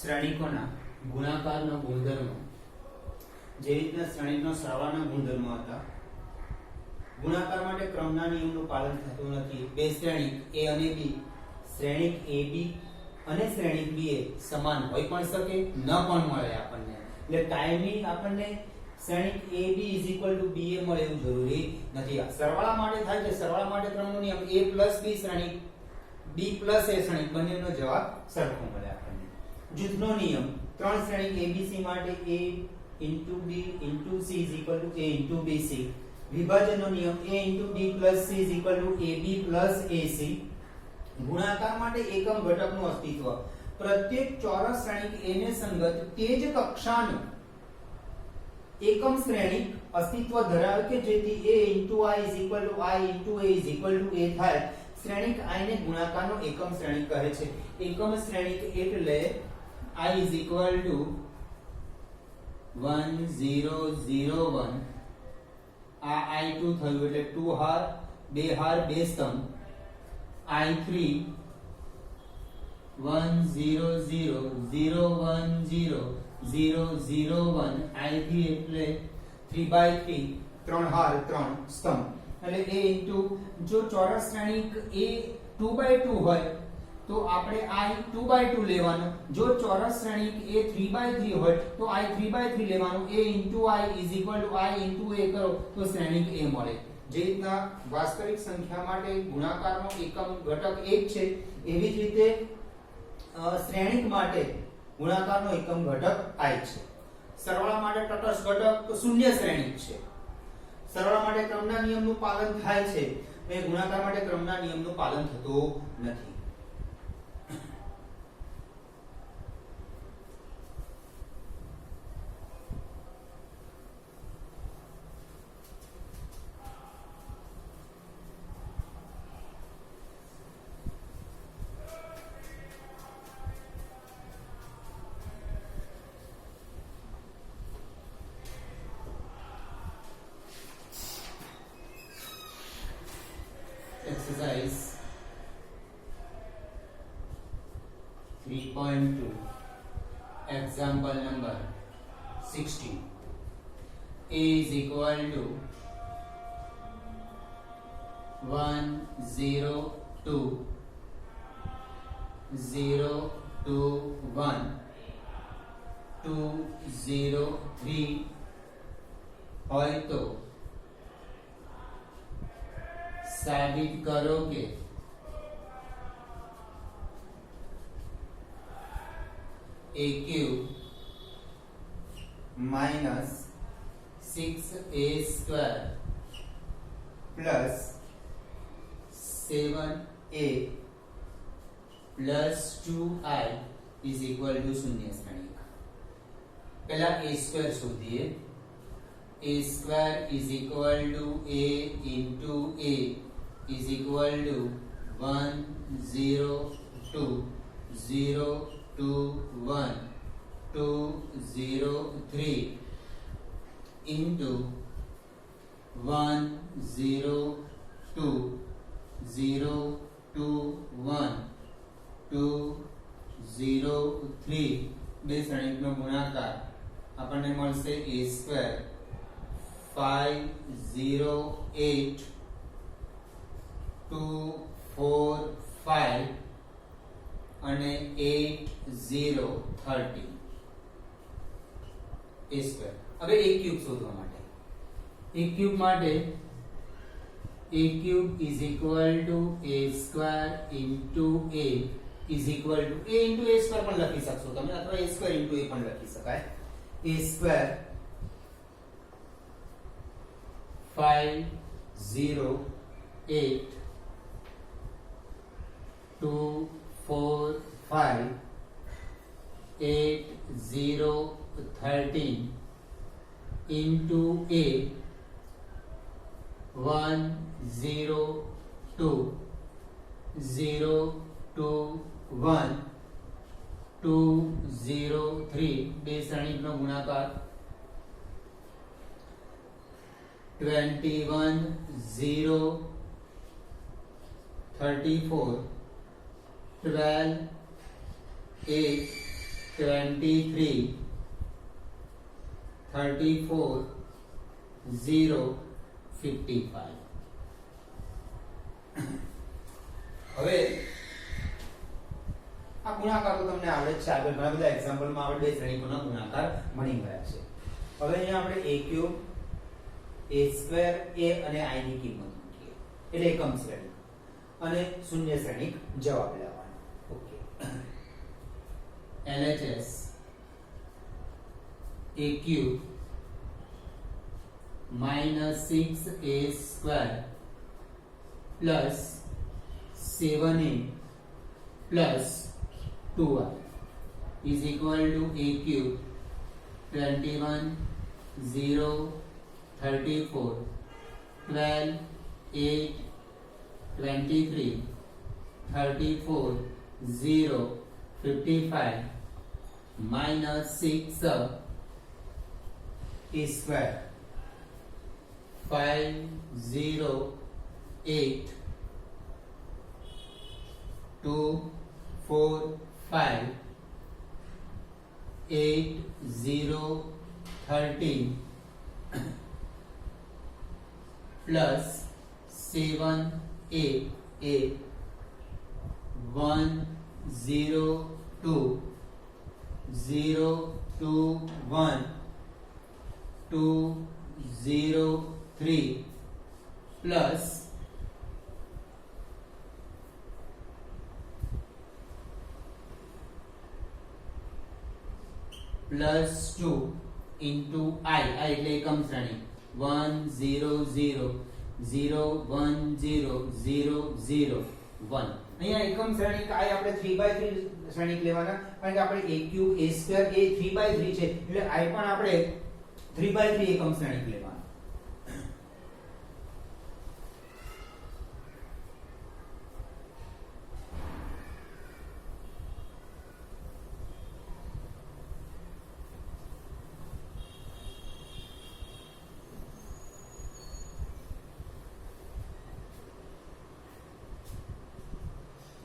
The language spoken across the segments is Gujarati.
શ્રેણિકોના ગુણાકારના ગુણધર્મો જે રીતના શ્રેણિકનો સરવાળાના ગુણધર્મો હતા, ગુણાકાર માટે ક્રમના નિયમનું પાલન થતું નથી. બે શ્રેણિક a અને b, શ્રેણિક ab અને શ્રેણિક ba સમાન હોઈ પણ શકે, ન પણ મળે આપણને. એટલે કાયમી આપણને શ્રેણિક ab ba મળે એવું જરૂરી નથી. સરવાળા માટે થાય છે. સરવાળા માટે ક્રમનો નિયમ a b શ્રેણિક b a શ્રેણિક બંનેનો જવાબ સરખો મળે આપણને. જૂથનો નિયમ ત્રણ શ્રેણિક abc માટે a into b into c is equal to a into bc. વિભાજનનો નિયમ a into b plus c is equal to ab plus ac. ગુણાકાર માટે એકમ ઘટકનું અસ્તિત્વ પ્રત્યેક ચોરસ શ્રેણિક a ને સંગત તે જ કક્ષાનું એકમ શ્રેણિક અસ્તિત્વ ધરાવે કે જેથી a into i is equal to i into a is equal to a થાય. શ્રેણિક i ને ગુણાકારનો એકમ શ્રેણિક કહે છે. એકમ શ્રેણિક એટલે i is equal to 1 0 0 1. આ i2 થયું એટલે 2 હાર 2 હાર 2 સ્તંભ. i3 1 0 0 0 1 0 0 0 1. i3 એટલે 3/3 3 હાર 3 સ્તંભ. એટલે a ઇન્ટુ જો ચોરસ શ્રેણિક a 2/2 હોય તો આપણે i 2/2 લેવાનો. જો ચોરસ શ્રેણિક a 3/3 હોય તો i 3/3 લેવાનો. a into i is equal to i into a કરો તો શ્રેણિક a મળે. જે રીતના વાસ્તવિક સંખ્યા માટે ગુણાકારનો એકમ ઘટક 1 છે, એવી જ રીતે શ્રેણિક માટે ગુણાકારનો એકમ ઘટક i છે. સરવાળા માટે તટસ્થ ઘટક શૂન્ય શ્રેણિક છે. સરવાળા માટે ક્રમના નિયમનું પાલન થાય છે, એ ગુણાકાર માટે ક્રમના નિયમનું પાલન થતું નથી. Exercise 3.2 example number 16. A is equal to 1 0 2 0 2 1 2 0 3 હોય તો साबित करो कि a cube minus 6a square plus 7a plus 2i is equal to शून्य श्रेणिक. पहला a square शोधिए. a square is equal to a into a is equal to 1 0 2 0 2 1 2 0 3 into 1 0 2 0 2 1 2 0 3 બે શ્રેણિકનો ગુણાકાર આપણને મળશે a square 5 0 8 2 4 5 અને 8 0 30 a square. હવે a cube શોધવા માટે a cube માટે a cube is equal to a square into a is equal to a into a square પણ લખી શકશો તમે, અથવા a square into a પણ લખી શકાય. a square 5 0 8 2 4 5 8 0 13 into a 1 0 2 0 2 1 2 0 3 બે શ્રેણિકનો ગુણાકાર 21 0 34 12 8 23 34 0 55 હવે આ ગુણાકાર તો તમને આવડે છે આગળ ઘણા બધા એક્ઝામ્પલમાં આપણે બે શ્રેણીકોના ગુણાકાર મળી ગયા છે હવે અહીંયા આપણે a cube a square a અને i ની કિંમત મૂકીએ એટલે એકમ શ્રેણી અને શૂન્ય શ્રેણીક જવાબ લેવાનો okay LHS a cube minus 6a square plus 7a plus 2i is equal to a cube 21 0 34 12 8 23 34 0 55 minus 6 a square 5 0 8 2 4 5 8 0 13 plus 7 8 8 1 0 2 0 2 1 2 0 3 plus plus 2 into I એટલે એકમ શ્રેણી 1 0 0 0 1 0 0 0 1 અહીંયા એકમ શ્રેણી I આપણે 3/3 શ્રેણીક લેવાના કારણ કે આપણે a ક્યુબ a સ્ક્વેર એ 3/3 છે એટલે I પણ આપણે 3/3 એકમ શ્રેણીક લેવાના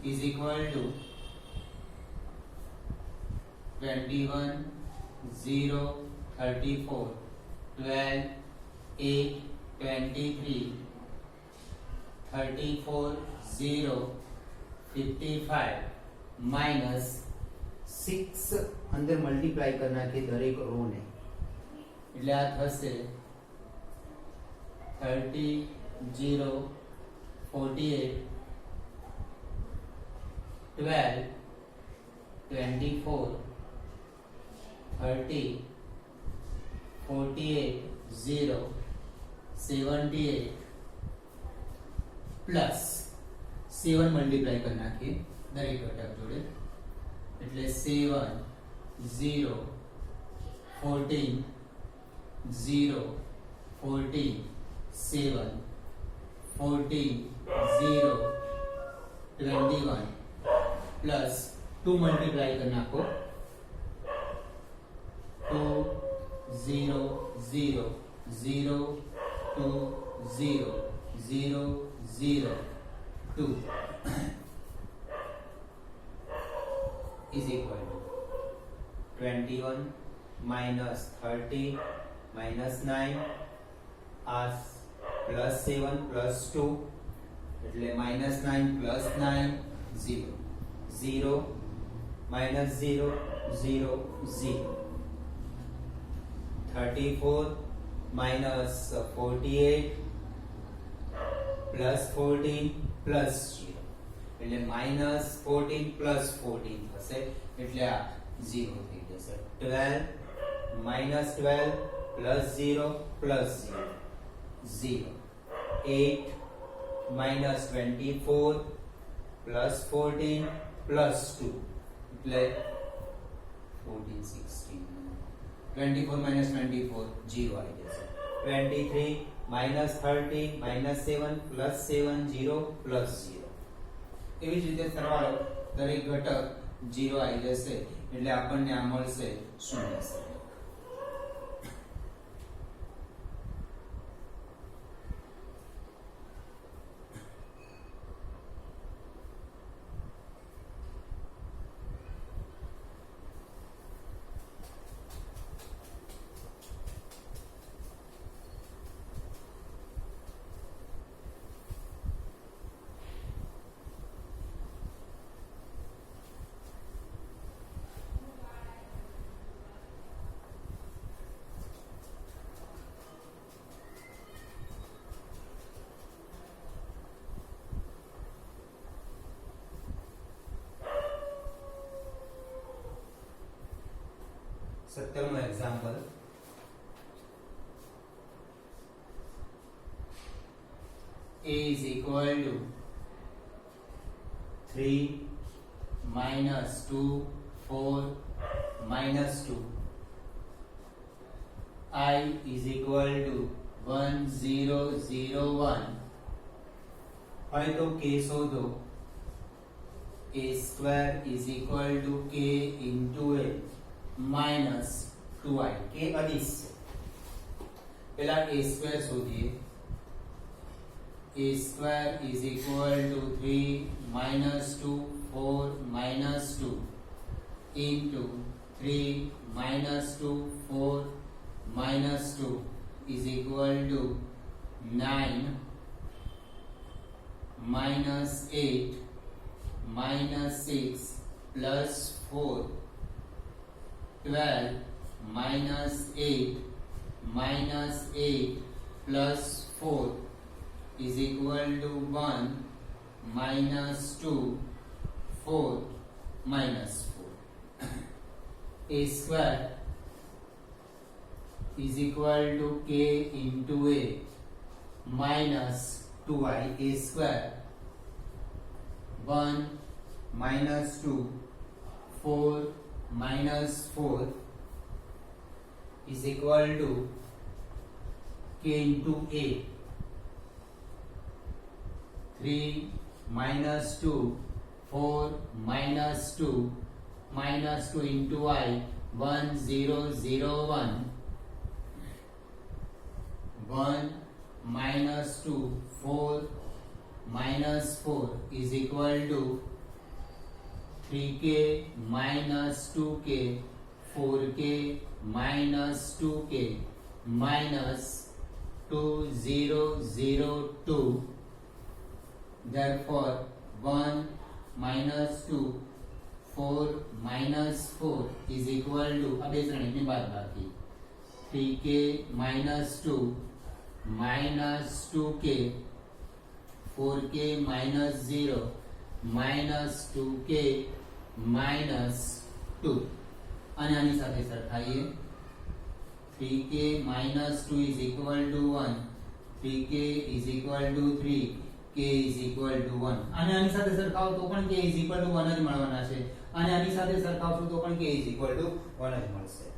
is equal to 21 0 34 12 8 23 34 0 55 minus 6 અંદર મલ્ટીપ્લાય કરી નાખીએ દરેક રો ને એટલે આ થશે 30 0 48 12 24 30 48 0 78 પ્લસ 7 મલ્ટીપ્લાય કરી નાખીએ દરેક ઘટક જોડે એટલે 7 0 14 0 14 7 14 0 21 प्लस 2 मल्टीप्लाई करना को 2 0 0 0 2 0 0 0 2 is equal to 21 minus 30 minus 9 as plus 7 plus 2 એટલે minus 9 plus 9 0 0 minus 0 0 0 34 minus 48 plus 14 plus 0 એટલે minus 14 plus 14 થશે એટલે આ 0 થઈ જશે 12 minus 12 plus 0 plus 0 0 8 minus 24 plus 14 plus 2 એટલે 14 16 24 minus 24 0 આવી જશે 23 minus 30 minus 7 plus 7 0 plus 0 એવી જ રીતે સરવાળો દરેક ઘટક 0 આવી જશે એટલે આપણને આ મળશે 0 17 example a is equal to 3 minus 2 4 minus 2 I is equal to 1 0 0 1 હવે તો k શોધો a square is equal to k into a minus 2i k અદિશ પેલા a square શોધીએ a square is equal to 3 minus 2 4 minus 2 into 3 minus 2 4 minus 2 is equal to 9 minus 8 minus 6 plus 4 12 minus 8 minus 8 plus 4 is equal to 1 minus 2 4 minus 4 a square is equal to k into a minus 2i a square 1 minus 2 4 minus 4 is equal to k into a 3 minus 2 4 minus 2 minus 2 into I 1 0 0 1 1 minus 2 4 minus 4 is equal to 3k minus 2k 4k minus 2k minus 2 0 0 2 therefore 1 minus 2 4 minus 4 is equal to अब इस रणनीति बात बाकी 3k minus 2 minus 2k 4k minus 0 minus 2k minus 2 અને આની સાથે સરખાઈએ 3k minus 2 is equal to 1 3k is equal to 3 k is equal to 1 અને આની સાથે સરખાવો તો પણ k is equal to 1 જ મળવાના છે અને આની સાથે સરખાવશો તો પણ k is equal to 1 જ મળશે